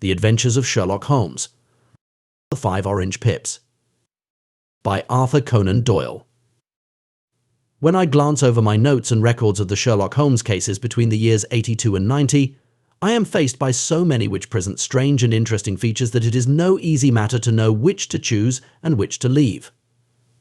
The Adventures of Sherlock Holmes. The 5 Orange Pips. By Arthur Conan Doyle. When I glance over my notes and records of the Sherlock Holmes cases between the years 82 and 90, I am faced by so many which present strange and interesting features that it is no easy matter to know which to choose and which to leave.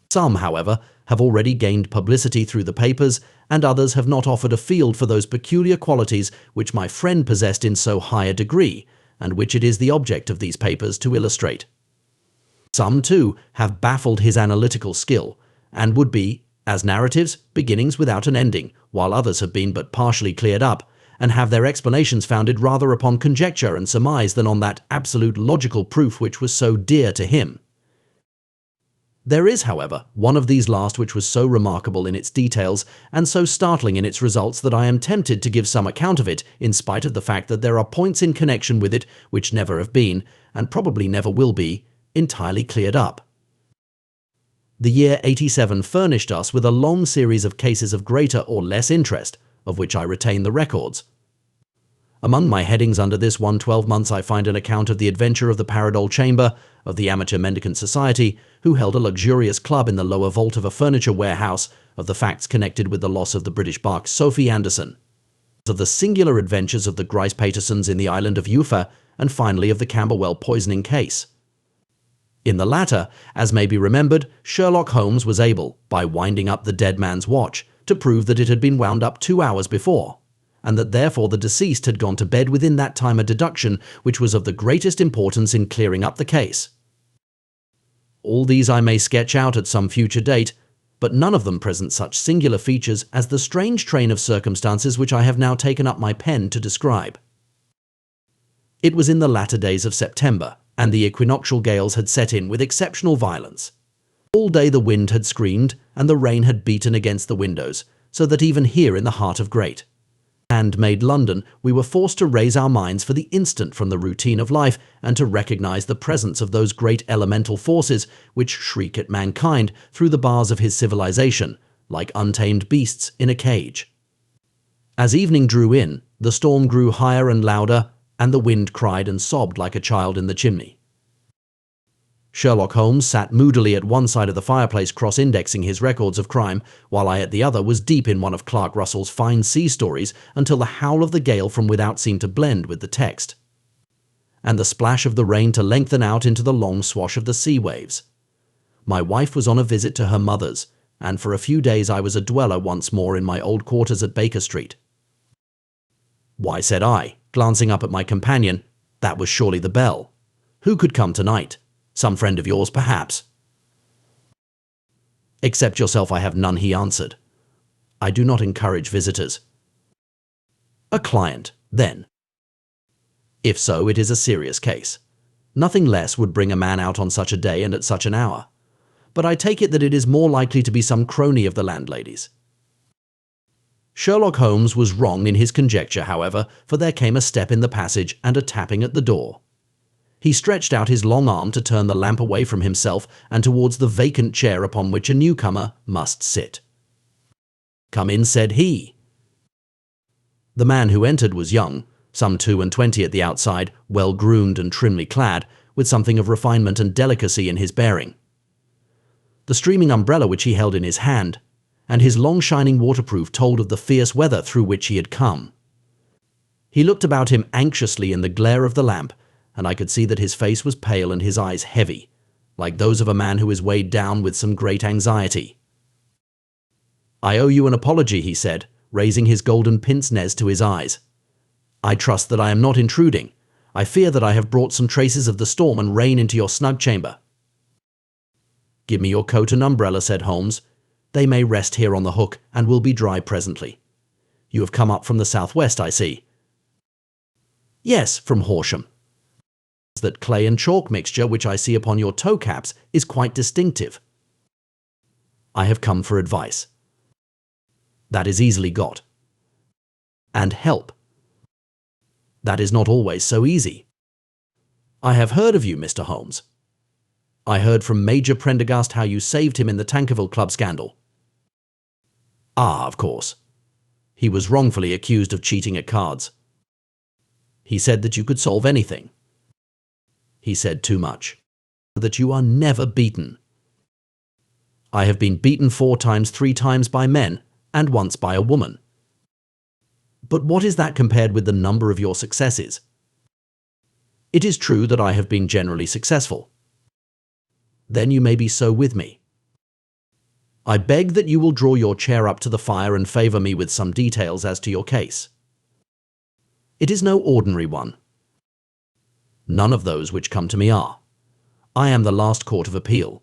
Some, however, have already gained publicity through the papers, and others have not offered a field for those peculiar qualities which my friend possessed in so high a degree, and which it is the object of these papers to illustrate. Some, too, have baffled his analytical skill, and would be, as narratives, beginnings without an ending, while others have been but partially cleared up, and have their explanations founded rather upon conjecture and surmise than on that absolute logical proof which was so dear to him. There is, however, one of these last which was so remarkable in its details and so startling in its results that I am tempted to give some account of it, in spite of the fact that there are points in connection with it which never have been, and probably never will be, entirely cleared up. The year 87 furnished us with a long series of cases of greater or less interest, of which I retain the records. Among my headings under this 12 months I find an account of the adventure of the Paradol Chamber, of the Amateur Mendicant Society, who held a luxurious club in the lower vault of a furniture warehouse, of the facts connected with the loss of the British bark Sophie Anderson, of the singular adventures of the Grice Patersons in the island of Ufa, and finally of the Camberwell poisoning case. In the latter, as may be remembered, Sherlock Holmes was able, by winding up the dead man's watch, to prove that it had been wound up 2 hours before, and that therefore the deceased had gone to bed within that time, a deduction which was of the greatest importance in clearing up the case. All these I may sketch out at some future date, but none of them present such singular features as the strange train of circumstances which I have now taken up my pen to describe. It was in the latter days of September, and the equinoctial gales had set in with exceptional violence. All day the wind had screamed, and the rain had beaten against the windows, so that even here in the heart of great handmade London we were forced to raise our minds for the instant from the routine of life and to recognize the presence of those great elemental forces which shriek at mankind through the bars of his civilization, like untamed beasts in a cage. As evening drew in, the storm grew higher and louder, and the wind cried and sobbed like a child in the chimney. Sherlock Holmes sat moodily at one side of the fireplace cross-indexing his records of crime, while I at the other was deep in one of Clark Russell's fine sea stories until the howl of the gale from without seemed to blend with the text, and the splash of the rain to lengthen out into the long swash of the sea waves. My wife was on a visit to her mother's, and for a few days I was a dweller once more in my old quarters at Baker Street. "Why," said I, glancing up at my companion, "that was surely the bell. Who could come tonight? Some friend of yours, perhaps." "Except yourself I have none," he answered. "I do not encourage visitors." "A client, then?" "If so, it is a serious case. Nothing less would bring a man out on such a day and at such an hour. But I take it that it is more likely to be some crony of the landlady's." Sherlock Holmes was wrong in his conjecture, however, for there came a step in the passage and a tapping at the door. He stretched out his long arm to turn the lamp away from himself and towards the vacant chair upon which a newcomer must sit. "Come in," said he. The man who entered was young, some 22 at the outside, well-groomed and trimly clad, with something of refinement and delicacy in his bearing. The streaming umbrella which he held in his hand, and his long shining waterproof told of the fierce weather through which he had come. He looked about him anxiously in the glare of the lamp, and I could see that his face was pale and his eyes heavy, like those of a man who is weighed down with some great anxiety. "I owe you an apology," he said, raising his golden pince-nez to his eyes. "I trust that I am not intruding. I fear that I have brought some traces of the storm and rain into your snug chamber." "Give me your coat and umbrella," said Holmes. "They may rest here on the hook and will be dry presently. You have come up from the southwest, I see." "Yes, from Horsham. That clay and chalk mixture which I see upon your toe caps is quite distinctive." "I have come for advice." "That is easily got." "And help." "That is not always so easy." "I have heard of you, Mr. Holmes." "I heard from Major Prendergast how you saved him in the Tankerville Club scandal." "Ah, of course. He was wrongfully accused of cheating at cards." "He said that you could solve anything." he said too much, that you are never beaten. I have been beaten 4 times, 3 times by men, and once by a woman. But what is that compared with the number of your successes? It is true that I have been generally successful. Then you may be so with me. I beg that you will draw your chair up to the fire and favor me with some details as to your case. It is no ordinary one. None of those which come to me are. I am the last court of appeal.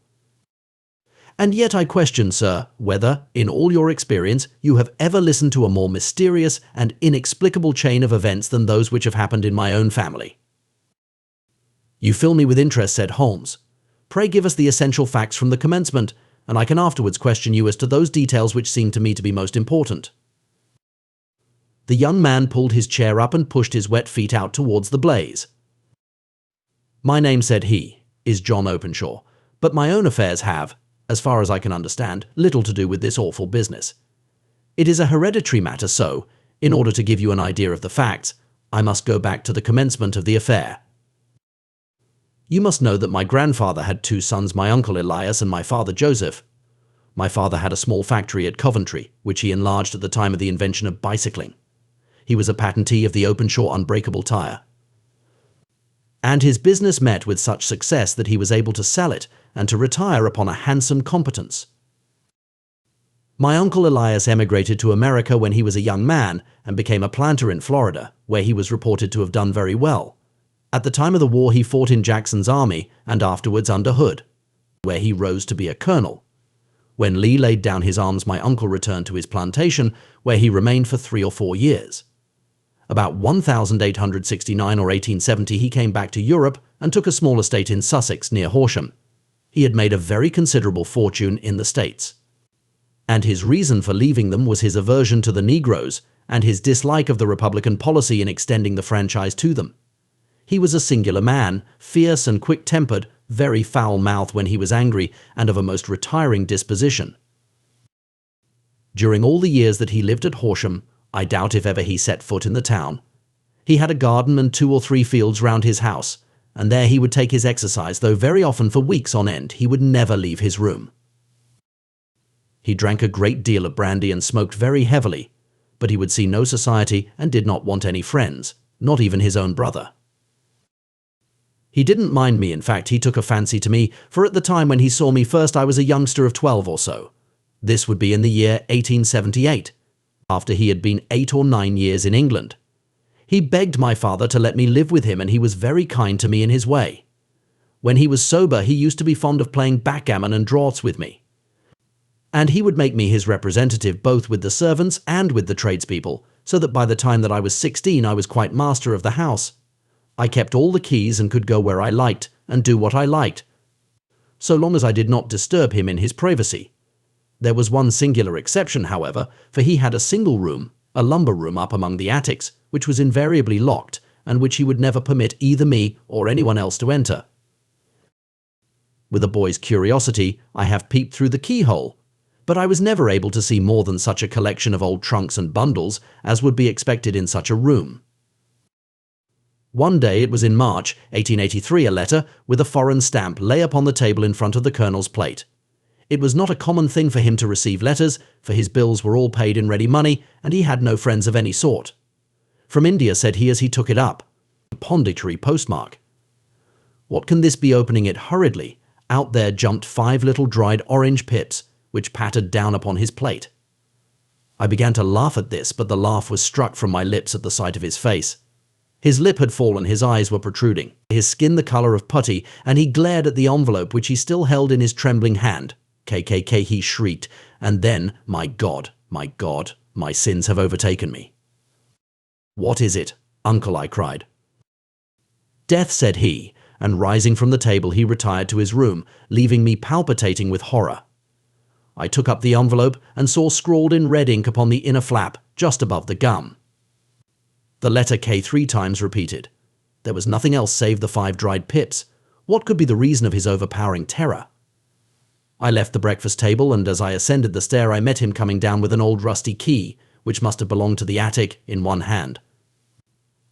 And yet I question, sir, whether, in all your experience, you have ever listened to a more mysterious and inexplicable chain of events than those which have happened in my own family. You fill me with interest, said Holmes. Pray give us the essential facts from the commencement, and I can afterwards question you as to those details which seem to me to be most important. The young man pulled his chair up and pushed his wet feet out towards the blaze. My name, said he, is John Openshaw, but my own affairs have, as far as I can understand, little to do with this awful business. It is a hereditary matter, so, in order to give you an idea of the facts, I must go back to the commencement of the affair. You must know that my grandfather had 2 sons, my uncle Elias and my father Joseph. My father had a small factory at Coventry, which he enlarged at the time of the invention of bicycling. He was a patentee of the Openshaw unbreakable tire. And his business met with such success that he was able to sell it and to retire upon a handsome competence. My uncle Elias emigrated to America when he was a young man and became a planter in Florida, where he was reported to have done very well. At the time of the war, he fought in Jackson's army and afterwards under Hood, where he rose to be a colonel. When Lee laid down his arms, my uncle returned to his plantation, where he remained for 3 or 4 years. About 1869 or 1870, he came back to Europe and took a small estate in Sussex near Horsham. He had made a very considerable fortune in the States. And his reason for leaving them was his aversion to the Negroes and his dislike of the Republican policy in extending the franchise to them. He was a singular man, fierce and quick-tempered, very foul-mouthed when he was angry, and of a most retiring disposition. During all the years that he lived at Horsham, I doubt if ever he set foot in the town. He had a garden and 2 or 3 fields round his house, and there he would take his exercise, though very often for weeks on end he would never leave his room. He drank a great deal of brandy and smoked very heavily, but he would see no society and did not want any friends, not even his own brother. He didn't mind me, in fact, he took a fancy to me, for at the time when he saw me first I was a youngster of 12 or so. This would be in the year 1878, after he had been 8 or 9 years in England. He begged my father to let me live with him, and he was very kind to me in his way. When he was sober, he used to be fond of playing backgammon and draughts with me. And he would make me his representative both with the servants and with the tradespeople, so that by the time that I was 16 I was quite master of the house. I kept all the keys and could go where I liked and do what I liked, so long as I did not disturb him in his privacy. There was one singular exception, however, for he had a single room, a lumber room up among the attics, which was invariably locked and which he would never permit either me or anyone else to enter. With a boy's curiosity, I have peeped through the keyhole, but I was never able to see more than such a collection of old trunks and bundles as would be expected in such a room. One day, it was in March 1883, a letter with a foreign stamp lay upon the table in front of the colonel's plate. It was not a common thing for him to receive letters, for his bills were all paid in ready money, and he had no friends of any sort. From India, said he as he took it up. A Pondicherry postmark. What can this be? Opening it hurriedly, out there jumped 5 little dried orange pips, which pattered down upon his plate. I began to laugh at this, but the laugh was struck from my lips at the sight of his face. His lip had fallen, his eyes were protruding, his skin the colour of putty, and he glared at the envelope which he still held in his trembling hand. KKK, he shrieked, and then, my God, my sins have overtaken me. What is it, uncle? I cried. Death, said he, and rising from the table he retired to his room, leaving me palpitating with horror. I took up the envelope and saw scrawled in red ink upon the inner flap, just above the gum, the letter K 3 times repeated. There was nothing else save the 5 dried pips. What could be the reason of his overpowering terror? I left the breakfast table, and as I ascended the stair I met him coming down with an old rusty key, which must have belonged to the attic, in one hand,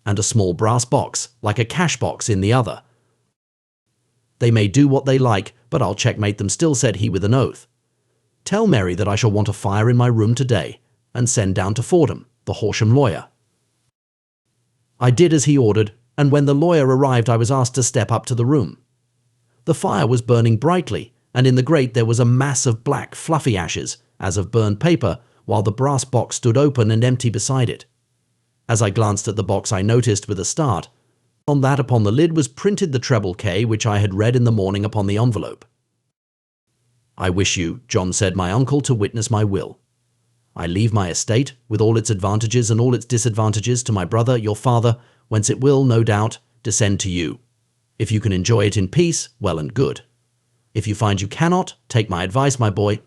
and a small brass box, like a cash box, in the other. They may do what they like, but I'll checkmate them still, said he with an oath. Tell Mary that I shall want a fire in my room today, and send down to Fordham, the Horsham lawyer. I did as he ordered, and when the lawyer arrived I was asked to step up to the room. The fire was burning brightly, and in the grate there was a mass of black, fluffy ashes, as of burned paper, while the brass box stood open and empty beside it. As I glanced at the box I noticed with a start, on that upon the lid was printed the treble K which I had read in the morning upon the envelope. I wish you, John, said my uncle, to witness my will. I leave my estate, with all its advantages and all its disadvantages, to my brother, your father, whence it will, no doubt, descend to you. If you can enjoy it in peace, well and good. If you find you cannot, take my advice, my boy,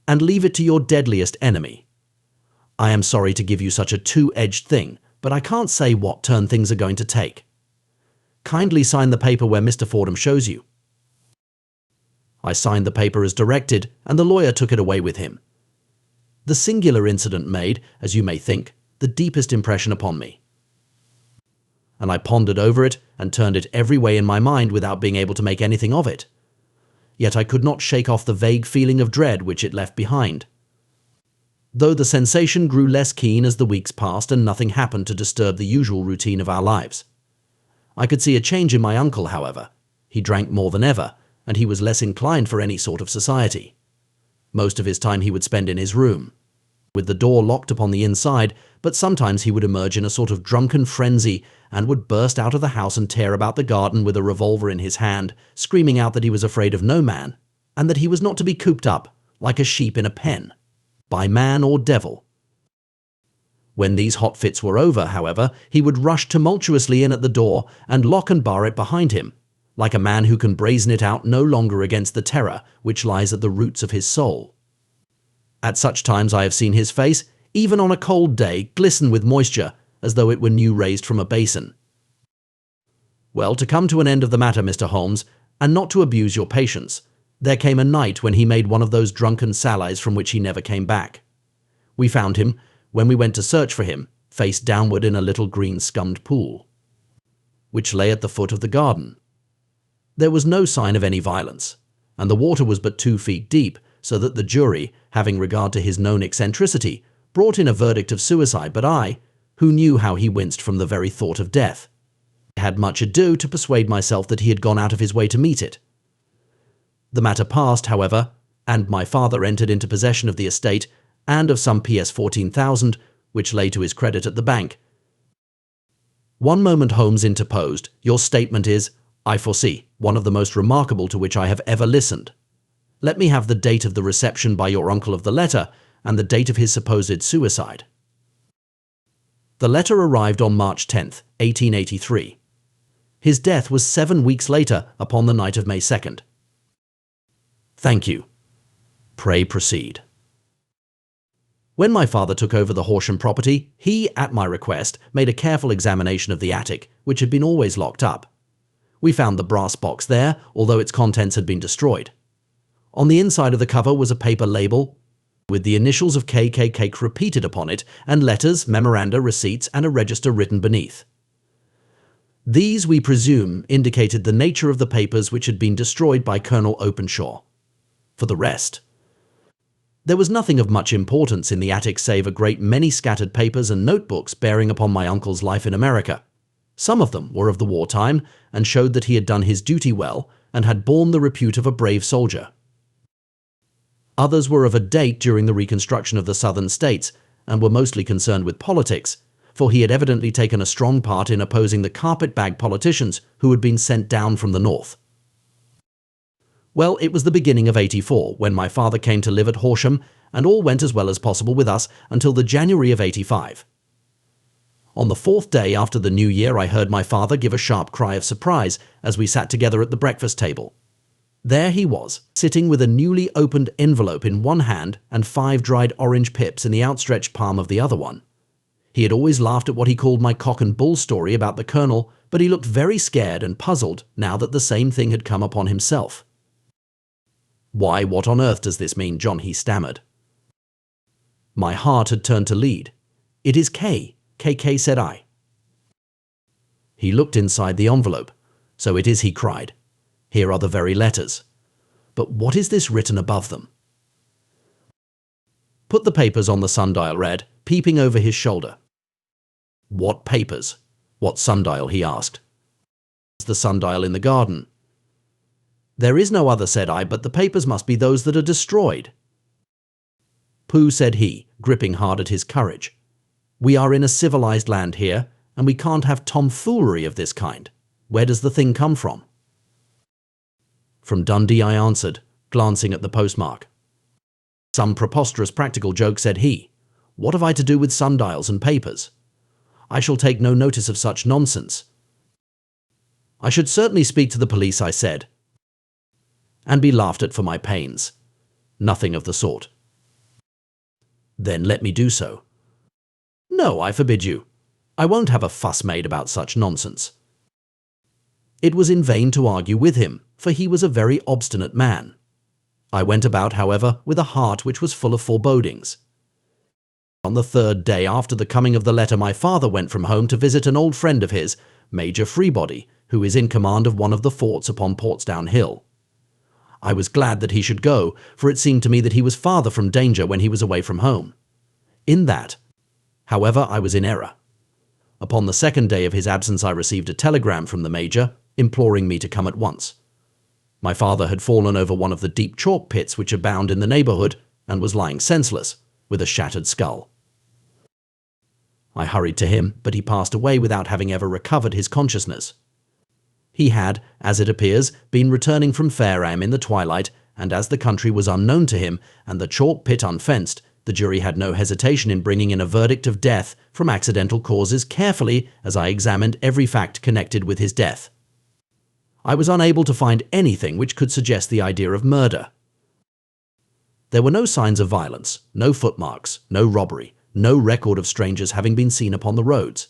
and leave it to your deadliest enemy. I am sorry to give you such a two-edged thing, but I can't say what turn things are going to take. Kindly sign the paper where Mr. Fordham shows you. I signed the paper as directed, and the lawyer took it away with him. The singular incident made, as you may think, the deepest impression upon me. And I pondered over it and turned it every way in my mind without being able to make anything of it. Yet I could not shake off the vague feeling of dread which it left behind. Though the sensation grew less keen as the weeks passed and nothing happened to disturb the usual routine of our lives. I could see a change in my uncle, however. He drank more than ever, and he was less inclined for any sort of society. Most of his time he would spend in his room, with the door locked upon the inside, but sometimes he would emerge in a sort of drunken frenzy and would burst out of the house and tear about the garden with a revolver in his hand, screaming out that he was afraid of no man, and that he was not to be cooped up, like a sheep in a pen, by man or devil. When these hot fits were over, however, he would rush tumultuously in at the door and lock and bar it behind him, like a man who can brazen it out no longer against the terror which lies at the roots of his soul. At such times I have seen his face, even on a cold day, glisten with moisture, as though it were new raised from a basin. Well, to come to an end of the matter, Mr. Holmes, and not to abuse your patience, there came a night when he made one of those drunken sallies from which he never came back. We found him, when we went to search for him, face downward in a little green scummed pool, which lay at the foot of the garden. There was no sign of any violence, and the water was but 2 feet deep, so that the jury, having regard to his known eccentricity, brought in a verdict of suicide, but I, who knew how he winced from the very thought of death, had much ado to persuade myself that he had gone out of his way to meet it. The matter passed, however, and my father entered into possession of the estate and of some PS 14,000, which lay to his credit at the bank. One moment, Holmes interposed. Your statement is, I foresee, one of the most remarkable to which I have ever listened. Let me have the date of the reception by your uncle of the letter, and the date of his supposed suicide. The letter arrived on March 10th, 1883. His death was 7 weeks later, upon the night of May 2nd. Thank you. Pray proceed. When my father took over the Horsham property, he, at my request, made a careful examination of the attic, which had been always locked up. We found the brass box there, although its contents had been destroyed. On the inside of the cover was a paper label with the initials of KKK repeated upon it, and letters, memoranda, receipts, and a register written beneath. These, we presume, indicated the nature of the papers which had been destroyed by Colonel Openshaw. For the rest, there was nothing of much importance in the attic save a great many scattered papers and notebooks bearing upon my uncle's life in America. Some of them were of the wartime, and showed that he had done his duty well, and had borne the repute of a brave soldier. Others were of a date during the reconstruction of the southern states, and were mostly concerned with politics, for he had evidently taken a strong part in opposing the carpet-bag politicians who had been sent down from the north. Well, it was the beginning of '84 when my father came to live at Horsham, and all went as well as possible with us until the January of '85. On the 4th day after the New Year, I heard my father give a sharp cry of surprise as we sat together at the breakfast table. There he was, sitting with a newly opened envelope in one hand and 5 dried orange pips in the outstretched palm of the other one. He had always laughed at what he called my cock and bull story about the colonel, but he looked very scared and puzzled now that the same thing had come upon himself. Why, what on earth does this mean, John? He stammered. My heart had turned to lead. It is KK, said I. He looked inside the envelope. So it is, he cried. Here are the very letters. But what is this written above them? Put the papers on, the sundial read, peeping over his shoulder. What papers? What sundial? He asked. The sundial in the garden. There is no other, said I, but the papers must be those that are destroyed. Pooh, said he, gripping hard at his courage. We are in a civilized land here, and we can't have tomfoolery of this kind. Where does the thing come from? From Dundee, I answered, glancing at the postmark. Some preposterous practical joke, said he. What have I to do with sundials and papers? I shall take no notice of such nonsense. I should certainly speak to the police, I said, and be laughed at for my pains. Nothing of the sort. Then let me do so. No, I forbid you. I won't have a fuss made about such nonsense. It was in vain to argue with him, for he was a very obstinate man. I went about, however, with a heart which was full of forebodings. On the third day after the coming of the letter, my father went from home to visit an old friend of his, Major Freebody, who is in command of one of the forts upon Portsdown Hill. I was glad that he should go, for it seemed to me that he was farther from danger when he was away from home. In that, however, I was in error. Upon the second day of his absence I received a telegram from the Major, imploring me to come at once. My father had fallen over one of the deep chalk pits which abound in the neighbourhood, and was lying senseless, with a shattered skull. I hurried to him, but he passed away without having ever recovered his consciousness. He had, as it appears, been returning from Fareham in the twilight, and as the country was unknown to him, and the chalk pit unfenced, the jury had no hesitation in bringing in a verdict of death from accidental causes carefully as I examined every fact connected with his death. I was unable to find anything which could suggest the idea of murder. There were no signs of violence, no footmarks, no robbery, no record of strangers having been seen upon the roads.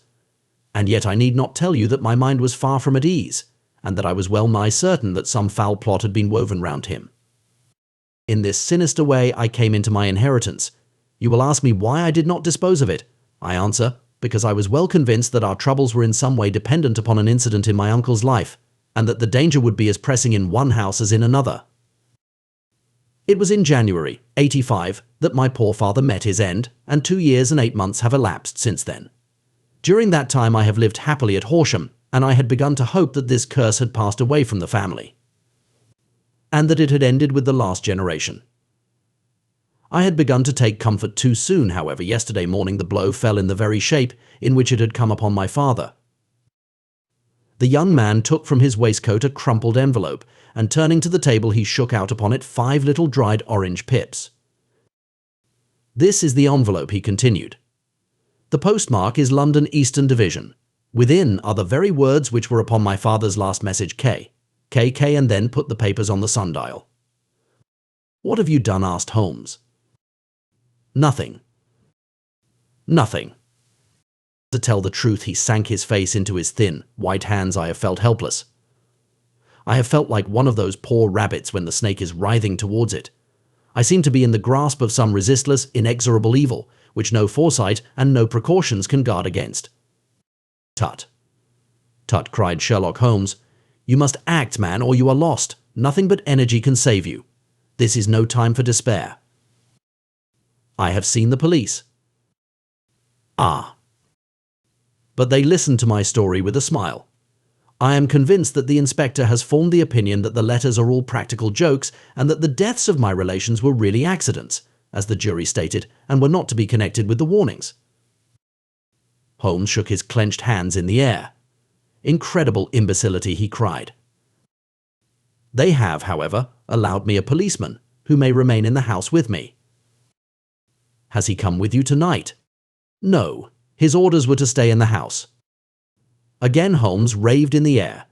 And yet I need not tell you that my mind was far from at ease, and that I was well nigh certain that some foul plot had been woven round him. In this sinister way I came into my inheritance. You will ask me why I did not dispose of it. I answer, because I was well convinced that our troubles were in some way dependent upon an incident in my uncle's life, and that the danger would be as pressing in one house as in another. It was in January, 85, that my poor father met his end, and 2 years and 8 months have elapsed since then. During that time I have lived happily at Horsham, and I had begun to hope that this curse had passed away from the family, and that it had ended with the last generation. I had begun to take comfort too soon, however. Yesterday morning the blow fell in the very shape in which it had come upon my father. The young man took from his waistcoat a crumpled envelope, and turning to the table he shook out upon it 5 little dried orange pips. This is the envelope, he continued. The postmark is London Eastern Division. Within are the very words which were upon my father's last message, KK, and then put the papers on the sundial. What have you done? Asked Holmes. Nothing. Nothing. To tell the truth, he sank his face into his thin, white hands. I have felt helpless. I have felt like one of those poor rabbits when the snake is writhing towards it. I seem to be in the grasp of some resistless, inexorable evil, which no foresight and no precautions can guard against. Tut! Tut! Cried Sherlock Holmes. You must act, man, or you are lost. Nothing but energy can save you. This is no time for despair. I have seen the police. Ah! But they listened to my story with a smile. I am convinced that the inspector has formed the opinion that the letters are all practical jokes, and that the deaths of my relations were really accidents, as the jury stated, and were not to be connected with the warnings. Holmes shook his clenched hands in the air. Incredible imbecility, he cried. They have, however, allowed me a policeman, who may remain in the house with me. Has he come with you tonight? No, his orders were to stay in the house. Again Holmes raved in the air.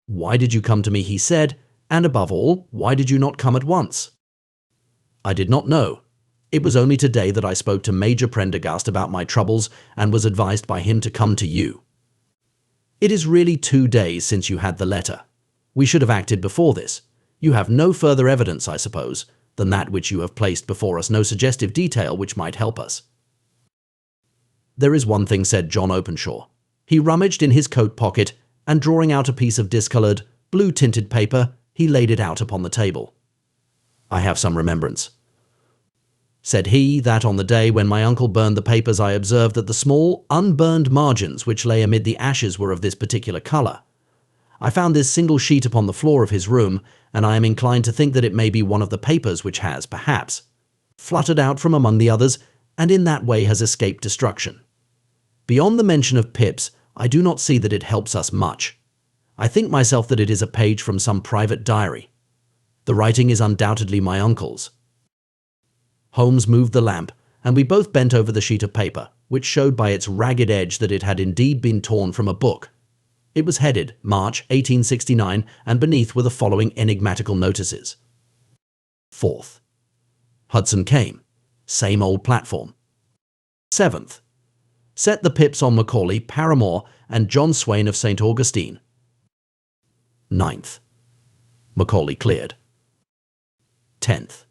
Why did you come to me, he said, and above all, why did you not come at once? I did not know. It was only today that I spoke to Major Prendergast about my troubles and was advised by him to come to you. It is really 2 days since you had the letter. We should have acted before this. You have no further evidence, I suppose, than that which you have placed before us, no suggestive detail which might help us. There is one thing, said John Openshaw. He rummaged in his coat pocket and, drawing out a piece of discoloured, blue-tinted paper, he laid it out upon the table. "I have some remembrance," said he, "that on the day when my uncle burned the papers I observed that the small, unburned margins which lay amid the ashes were of this particular colour. I found this single sheet upon the floor of his room, and I am inclined to think that it may be one of the papers which has, perhaps, fluttered out from among the others, and in that way has escaped destruction. Beyond the mention of pips, I do not see that it helps us much. I think myself that it is a page from some private diary. The writing is undoubtedly my uncle's." Holmes moved the lamp, and we both bent over the sheet of paper, which showed by its ragged edge that it had indeed been torn from a book. It was headed March 1869, and beneath were the following enigmatical notices. 4th. Hudson came. Same old platform. 7th. Set the pips on Macaulay, Paramore, and John Swain of St. Augustine. 9th. Macaulay cleared. 10th.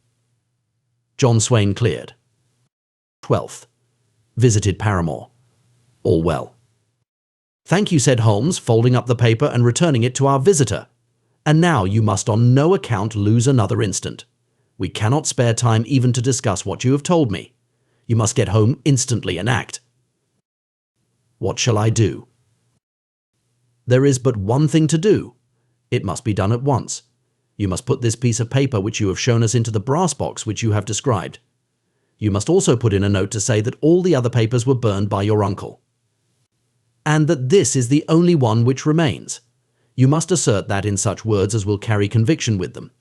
John Swain cleared. 12th. Visited Paramore. All well. "Thank you," said Holmes, folding up the paper and returning it to our visitor. "And now you must on no account lose another instant. We cannot spare time even to discuss what you have told me. You must get home instantly and act." "What shall I do?" "There is but one thing to do. It must be done at once. You must put this piece of paper which you have shown us into the brass box which you have described. You must also put in a note to say that all the other papers were burned by your uncle, and that this is the only one which remains. You must assert that in such words as will carry conviction with them.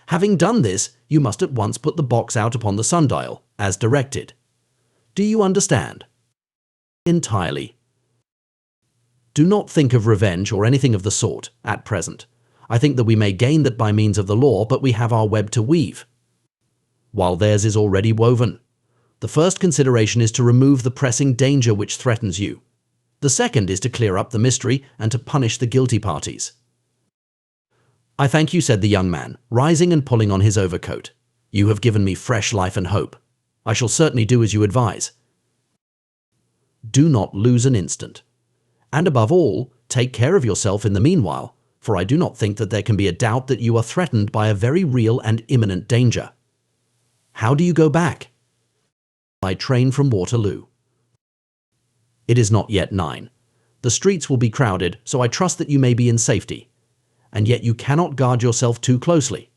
Having done this, you must at once put the box out upon the sundial, as directed. Do you understand?" "Entirely." "Do not think of revenge or anything of the sort, at present. I think that we may gain that by means of the law, but we have our web to weave, while theirs is already woven. The first consideration is to remove the pressing danger which threatens you. The second is to clear up the mystery and to punish the guilty parties." "I thank you," said the young man, rising and pulling on his overcoat. "You have given me fresh life and hope. I shall certainly do as you advise. Do not lose an instant. And above all, take care of yourself in the meanwhile, for I do not think that there can be a doubt that you are threatened by a very real and imminent danger. How do you go back?" "By train from Waterloo." "It is not yet 9. The streets will be crowded, so I trust that you may be in safety. And yet you cannot guard yourself too closely."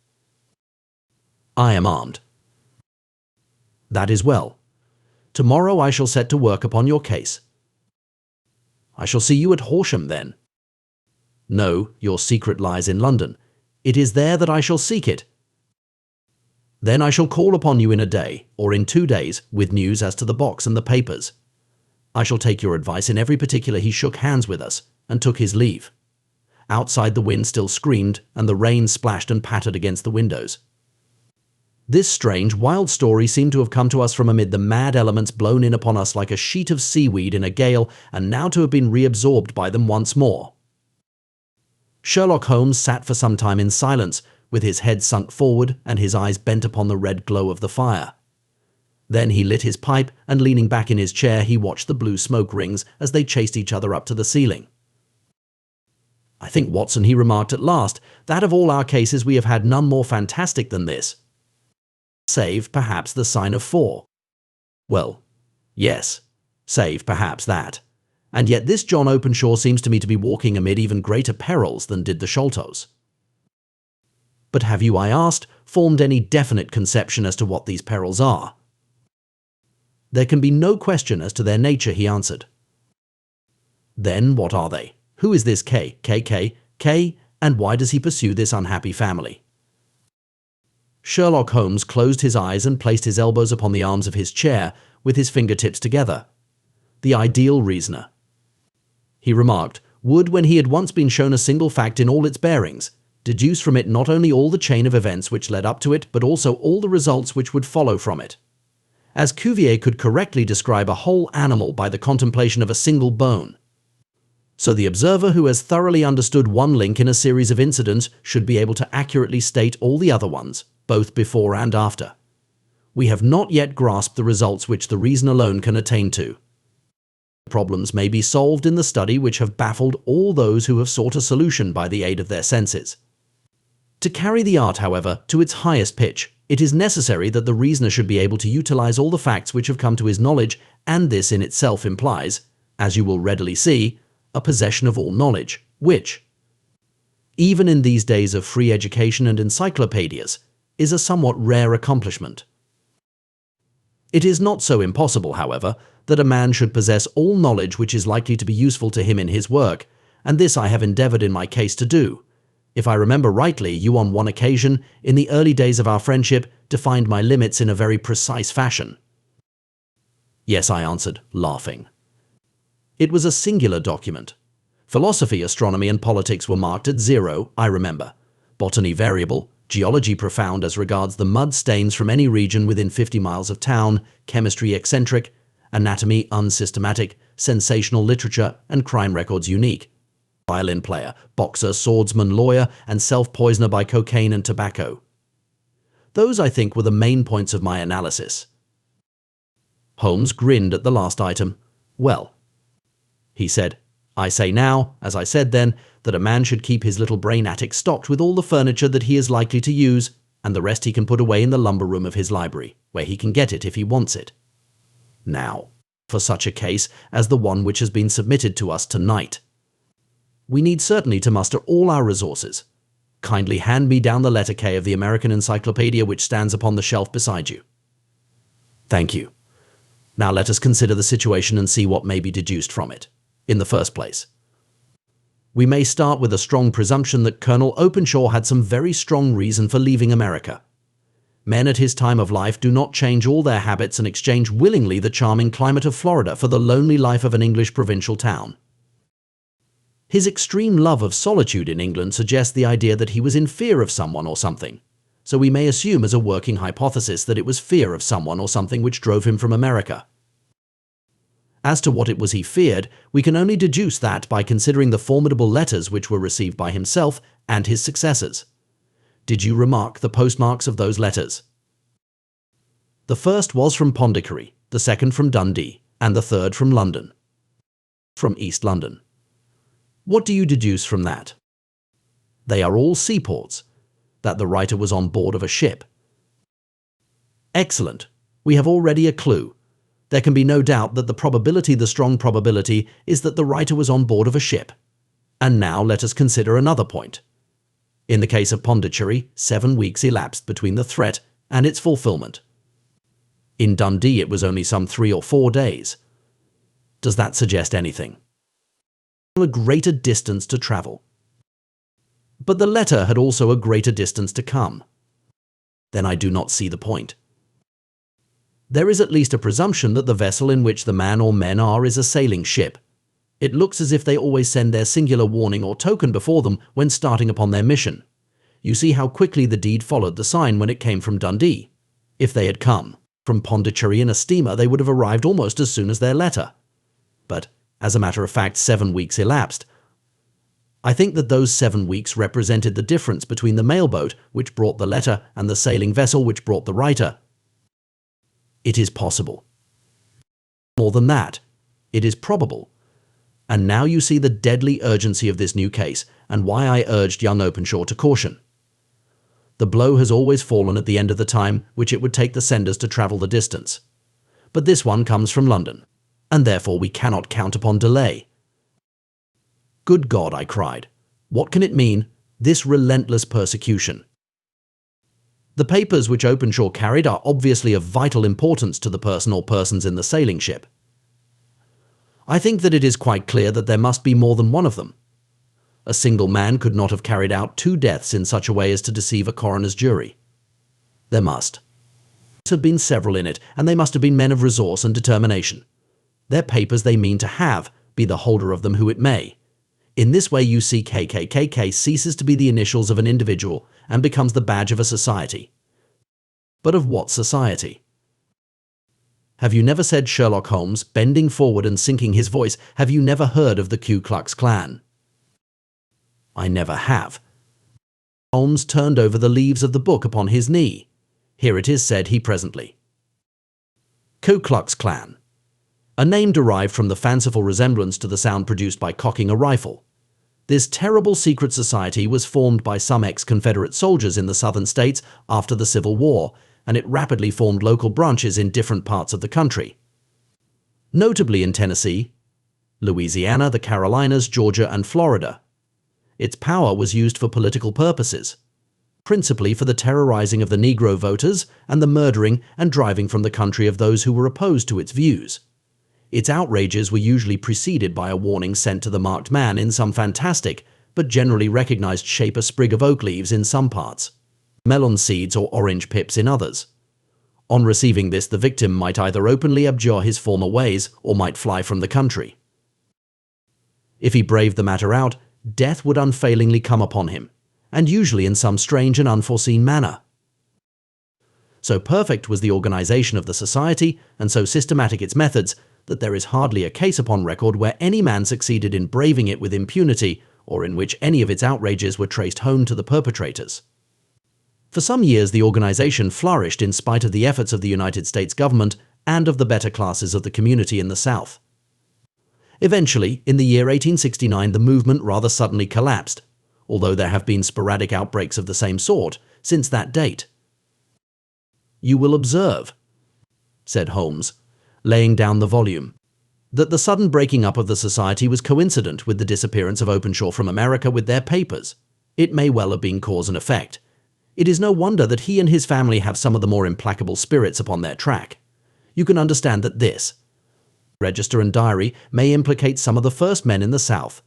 "I am armed." "That is well. Tomorrow I shall set to work upon your case." "I shall see you at Horsham then." "No, your secret lies in London. It is there that I shall seek it." "Then I shall call upon you in a day, or in 2 days, with news as to the box and the papers. I shall take your advice in every particular." He shook hands with us and took his leave. Outside the wind still screamed, and the rain splashed and pattered against the windows. This strange, wild story seemed to have come to us from amid the mad elements blown in upon us like a sheet of seaweed in a gale, and now to have been reabsorbed by them once more. Sherlock Holmes sat for some time in silence, with his head sunk forward and his eyes bent upon the red glow of the fire. Then he lit his pipe, and leaning back in his chair, he watched the blue smoke rings as they chased each other up to the ceiling. "I think, Watson," he remarked at last, "that of all our cases we have had none more fantastic than this. Save, perhaps, the sign of 4. Well, yes, save, perhaps, that. And yet this John Openshaw seems to me to be walking amid even greater perils than did the Sholtos." "But have you," I asked, "formed any definite conception as to what these perils are?" "There can be no question as to their nature," he answered. "Then what are they? Who is this K, and why does he pursue this unhappy family?" Sherlock Holmes closed his eyes and placed his elbows upon the arms of his chair, with his fingertips together. "The ideal reasoner," he remarked, "would, when he had once been shown a single fact in all its bearings, deduce from it not only all the chain of events which led up to it, but also all the results which would follow from it. As Cuvier could correctly describe a whole animal by the contemplation of a single bone, so the observer who has thoroughly understood one link in a series of incidents should be able to accurately state all the other ones, both before and after. We have not yet grasped the results which the reason alone can attain to. Problems may be solved in the study which have baffled all those who have sought a solution by the aid of their senses. To carry the art, however, to its highest pitch, it is necessary that the reasoner should be able to utilize all the facts which have come to his knowledge, and this in itself implies, as you will readily see, a possession of all knowledge, which, even in these days of free education and encyclopedias, is a somewhat rare accomplishment. It is not so impossible, however, that a man should possess all knowledge which is likely to be useful to him in his work, and this I have endeavored in my case to do. If I remember rightly, you on one occasion, in the early days of our friendship, defined my limits in a very precise fashion. Yes, I answered, laughing. It was a singular document. Philosophy, astronomy, and politics were marked at 0, I remember. Botany variable, geology profound as regards the mud stains from any region within 50 miles of town, chemistry eccentric, anatomy unsystematic, sensational literature, and crime records unique. Violin player, boxer, swordsman, lawyer, and self-poisoner by cocaine and tobacco. Those, I think, were the main points of my analysis. Holmes grinned at the last item. Well, he said, I say now, as I said then, that a man should keep his little brain attic stocked with all the furniture that he is likely to use, and the rest he can put away in the lumber room of his library, where he can get it if he wants it. Now, for such a case as the one which has been submitted to us tonight. We need certainly to muster all our resources. Kindly hand me down the letter K of the American Encyclopedia which stands upon the shelf beside you. Thank you. Now let us consider the situation and see what may be deduced from it. In the first place, we may start with a strong presumption that Colonel Openshaw had some very strong reason for leaving America. Men at his time of life do not change all their habits and exchange willingly the charming climate of Florida for the lonely life of an English provincial town. His extreme love of solitude in England suggests the idea that he was in fear of someone or something, so we may assume as a working hypothesis that it was fear of someone or something which drove him from America. As to what it was he feared, we can only deduce that by considering the formidable letters which were received by himself and his successors. Did you remark the postmarks of those letters? The first was from Pondicherry, the second from Dundee, and the third from London. From East London. What do you deduce from that? They are all seaports, that the writer was on board of a ship. Excellent. We have already a clue. There can be no doubt that the strong probability, is that the writer was on board of a ship. And now let us consider another point. In the case of Pondicherry, 7 weeks elapsed between the threat and its fulfillment. In Dundee it was only some 3 or 4 days. Does that suggest anything? A greater distance to travel. But the letter had also a greater distance to come. Then I do not see the point. There is at least a presumption that the vessel in which the man or men are is a sailing ship. It looks as if they always send their singular warning or token before them when starting upon their mission. You see how quickly the deed followed the sign when it came from Dundee. If they had come from Pondicherry in a steamer, they would have arrived almost as soon as their letter. But, as a matter of fact, 7 weeks elapsed. I think that those 7 weeks represented the difference between the mailboat which brought the letter and the sailing vessel which brought the writer. It is possible. More than that, it is probable. And now you see the deadly urgency of this new case, and why I urged young Openshaw to caution. The blow has always fallen at the end of the time which it would take the senders to travel the distance. But this one comes from London, and therefore we cannot count upon delay. Good God, I cried. What can it mean, this relentless persecution? The papers which Openshaw carried are obviously of vital importance to the person or persons in the sailing ship. I think that it is quite clear that there must be more than one of them. A single man could not have carried out 2 deaths in such a way as to deceive a coroner's jury. There must have been several in it, and they must have been men of resource and determination. Their papers they mean to have, be the holder of them who it may. In this way you see KKKK ceases to be the initials of an individual and becomes the badge of a society. But of what society? Have you never said, Sherlock Holmes, bending forward and sinking his voice, have you never heard of the Ku Klux Klan? I never have. Holmes turned over the leaves of the book upon his knee. Here it is, said he presently. Ku Klux Klan. a name derived from the fanciful resemblance to the sound produced by cocking a rifle. This terrible secret society was formed by some ex-Confederate soldiers in the southern states after the Civil War, and it rapidly formed local branches in different parts of the country. Notably in Tennessee, Louisiana, the Carolinas, Georgia, and Florida. Its power was used for political purposes, principally for the terrorizing of the Negro voters and the murdering and driving from the country of those who were opposed to its views. Its outrages were usually preceded by a warning sent to the marked man in some fantastic, but generally recognized shape, a sprig of oak leaves in some parts, melon seeds or orange pips in others. On receiving this, the victim might either openly abjure his former ways or might fly from the country. If he braved the matter out, death would unfailingly come upon him, and usually in some strange and unforeseen manner. So perfect was the organization of the society, and so systematic its methods, that there is hardly a case upon record where any man succeeded in braving it with impunity, or in which any of its outrages were traced home to the perpetrators. For some years the organization flourished in spite of the efforts of the United States government and of the better classes of the community in the South. Eventually, in the year 1869, the movement rather suddenly collapsed, although there have been sporadic outbreaks of the same sort since that date. "You will observe," said Holmes, laying down the volume, "that the sudden breaking up of the society was coincident with the disappearance of Openshaw from America with their papers. It may well have been cause and effect. It is no wonder that he and his family have some of the more implacable spirits upon their track. You can understand that this register and diary may implicate some of the first men in the South,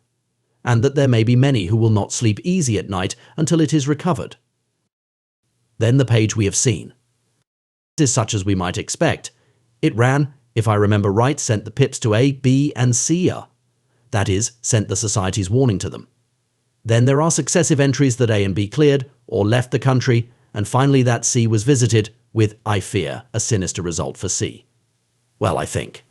and that there may be many who will not sleep easy at night until it is recovered. Then the page we have seen is such as we might expect. It ran, if I remember right, sent the pips to A, B, and C. That is, sent the society's warning to them. Then there are successive entries that A and B cleared or left the country, and finally that C was visited with, I fear, a sinister result for C. Well, I think,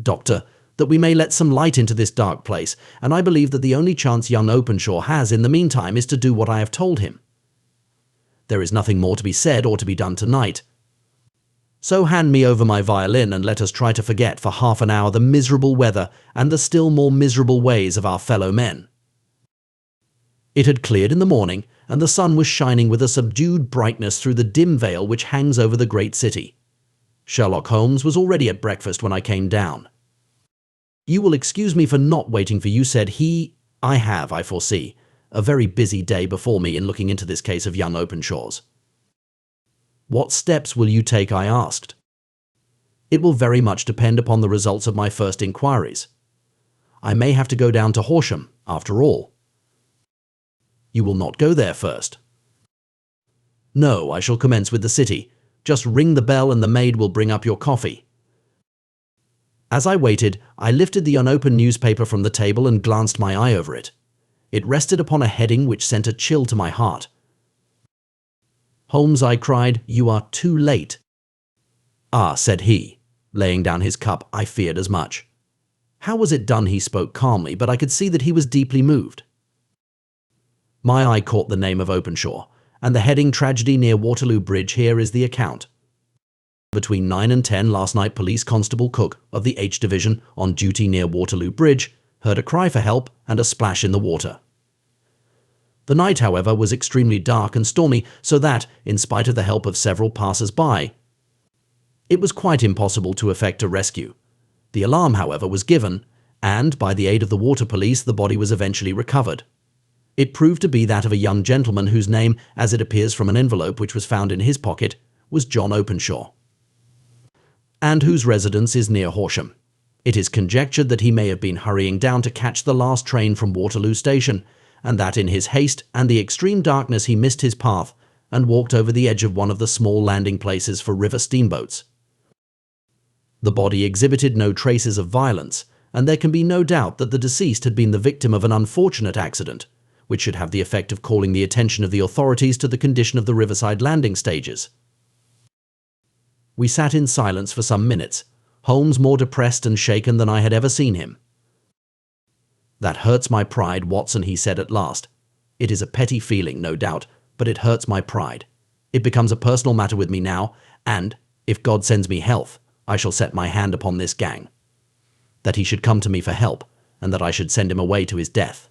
Doctor, that we may let some light into this dark place, and I believe that the only chance young Openshaw has in the meantime is to do what I have told him. There is nothing more to be said or to be done tonight. So hand me over my violin and let us try to forget for half an hour the miserable weather and the still more miserable ways of our fellow men." It had cleared in the morning, and the sun was shining with a subdued brightness through the dim veil which hangs over the great city. Sherlock Holmes was already at breakfast when I came down. "You will excuse me for not waiting for you," said he. "I have, I foresee, a very busy day before me in looking into this case of young Openshaw's." "What steps will you take?" I asked. "It will very much depend upon the results of my first inquiries. I may have to go down to Horsham, after all." "You will not go there first?" "No, I shall commence with the city. Just ring the bell and the maid will bring up your coffee." As I waited, I lifted the unopened newspaper from the table and glanced my eye over it. It rested upon a heading which sent a chill to my heart. "Holmes," I cried, "you are too late." "Ah," said he, laying down his cup. "I feared as much." How was it done? He spoke calmly, but I could see that he was deeply moved. My eye caught the name of Openshaw, and the heading "Tragedy near Waterloo Bridge." Here is the account. "Between 9 and 10 last night, Police Constable Cook of the H Division on duty near Waterloo Bridge heard a cry for help and a splash in the water. The night, however, was extremely dark and stormy, so that, in spite of the help of several passers-by, it was quite impossible to effect a rescue. The alarm, however, was given, and, by the aid of the water police, the body was eventually recovered. It proved to be that of a young gentleman whose name, as it appears from an envelope which was found in his pocket, was John Openshaw, and whose residence is near Horsham. It is conjectured that he may have been hurrying down to catch the last train from Waterloo Station, and that in his haste and the extreme darkness he missed his path and walked over the edge of one of the small landing places for river steamboats. The body exhibited no traces of violence, and there can be no doubt that the deceased had been the victim of an unfortunate accident, which should have the effect of calling the attention of the authorities to the condition of the riverside landing stages. We sat in silence for some minutes, Holmes more depressed and shaken than I had ever seen him. "That hurts my pride, Watson," he said at last. "It is a petty feeling, no doubt, but it hurts my pride. It becomes a personal matter with me now, and, if God sends me health, I shall set my hand upon this gang." that he should come to me for help, and that I should send him away to his death.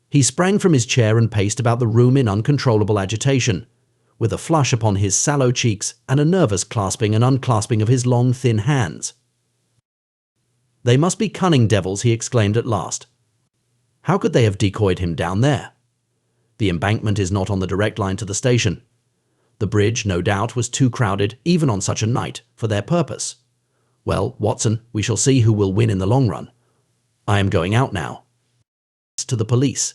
He sprang from his chair and paced about the room in uncontrollable agitation, with a flush upon his sallow cheeks and a nervous clasping and unclasping of his long, thin hands. "They must be cunning devils," he exclaimed at last. "How could they have decoyed him down there? The embankment is not on the direct line to the station. The bridge, no doubt, was too crowded, even on such a night, for their purpose. Well, Watson, we shall see who will win in the long run. I am going out now." "To the police."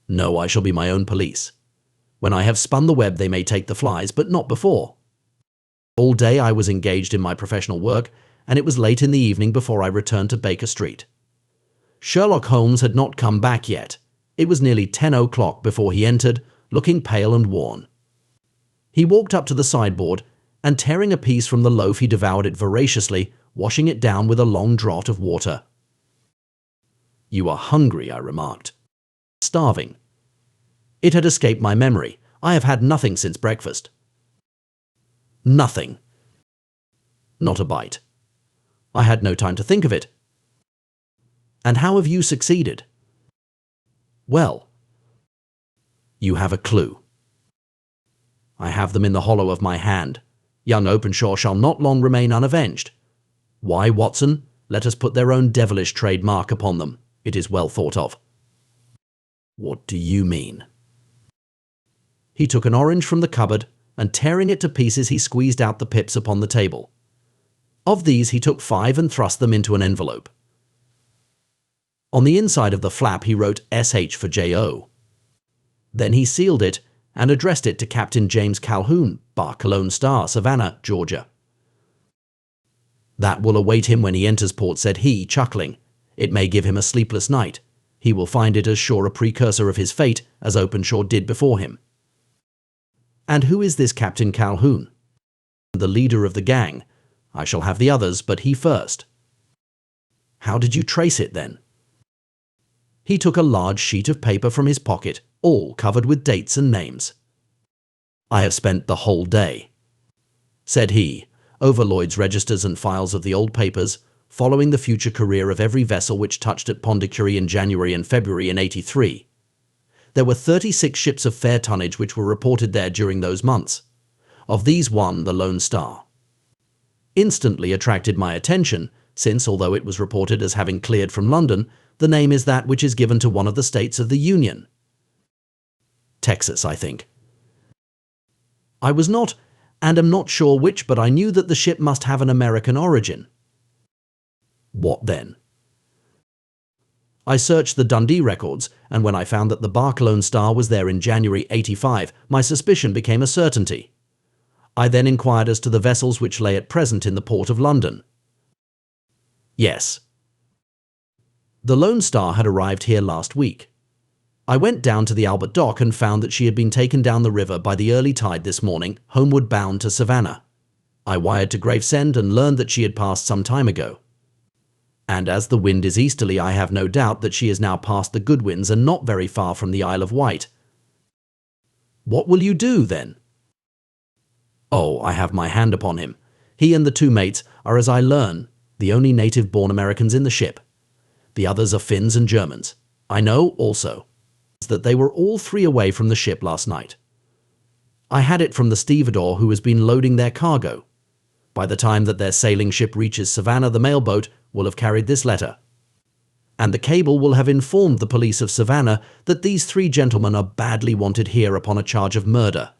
"No, I shall be my own police. When I have spun the web they may take the flies, but not before." All day I was engaged in my professional work, and it was late in the evening before I returned to Baker Street. Sherlock Holmes had not come back yet. It was nearly 10 o'clock before he entered, looking pale and worn. He walked up to the sideboard, and tearing a piece from the loaf he devoured it voraciously, washing it down with a long draught of water. "You are hungry," I remarked. "Starving." It had escaped my memory. "I have had nothing since breakfast." "Nothing." "Not a bite." "I had no time to think of it." "And how have you succeeded?" "Well." "You have a clue." "I have them in the hollow of my hand. Young Openshaw shall not long remain unavenged. Why, Watson, let us put their own devilish trademark upon them. It is well thought of." "What do you mean?" He took an orange from the cupboard, and tearing it to pieces he squeezed out the pips upon the table. Of these he took 5 and thrust them into an envelope. On the inside of the flap he wrote SH for J.O. Then he sealed it and addressed it to Captain James Calhoun, Bark Lone Star, Savannah, Georgia. "That will await him when he enters port," said he, chuckling. "It may give him a sleepless night. He will find it as sure a precursor of his fate as Openshaw did before him." "And who is this Captain Calhoun?" "The leader of the gang. I shall have the others, but he first." "How did you trace it, then?" He took a large sheet of paper from his pocket, all covered with dates and names. "I have spent the whole day," said he, over Lloyd's registers and files of the old papers, following the future career of every vessel which touched at Pondicherry in January and February in '83. There were 36 ships of fair tonnage which were reported there during those months. Of these one, the Lone Star, instantly attracted my attention, since, although it was reported as having cleared from London, the name is that which is given to one of the states of the Union. Texas, I think. I was not, and am not sure which, but I knew that the ship must have an American origin. What then? I searched the Dundee records, and when I found that the Bark Lone Star was there in January '85, my suspicion became a certainty. I then inquired as to the vessels which lay at present in the port of London. Yes. The Lone Star had arrived here last week. I went down to the Albert Dock and found that she had been taken down the river by the early tide this morning, homeward bound to Savannah. I wired to Gravesend and learned that she had passed some time ago. And as the wind is easterly, I have no doubt that she is now past the Goodwins and not very far from the Isle of Wight. What will you do, then? Oh, I have my hand upon him. He and the 2 mates are, as I learn, the only native-born Americans in the ship. The others are Finns and Germans. I know, also, that they were all 3 away from the ship last night. I had it from the stevedore who has been loading their cargo. By the time that their sailing ship reaches Savannah, the mailboat will have carried this letter, and the cable will have informed the police of Savannah that these 3 gentlemen are badly wanted here upon a charge of murder.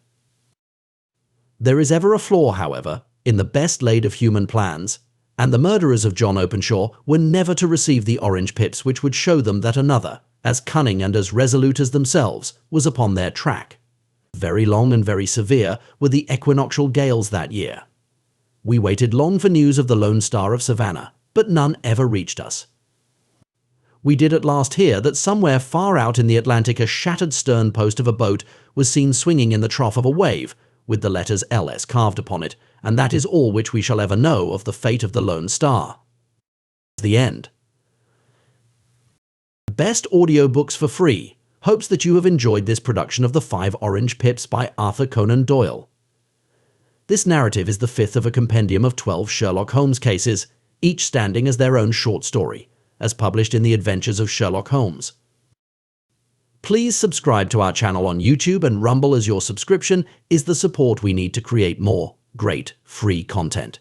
There is ever a flaw, however, in the best laid of human plans, and the murderers of John Openshaw were never to receive the orange pips which would show them that another, as cunning and as resolute as themselves, was upon their track. Very long and very severe were the equinoctial gales that year. We waited long for news of the Lone Star of Savannah, but none ever reached us. We did at last hear that somewhere far out in the Atlantic a shattered stern post of a boat was seen swinging in the trough of a wave, with the letters LS carved upon it, and that is all which we shall ever know of the fate of the Lone Star. The end. Best audiobooks for free hopes that you have enjoyed this production of The 5 Orange Pips by Arthur Conan Doyle. This narrative is the 5th of a compendium of 12 Sherlock Holmes cases, each standing as their own short story, as published in the Adventures of Sherlock Holmes. Please subscribe to our channel on YouTube and Rumble, as your subscription is the support we need to create more great free content.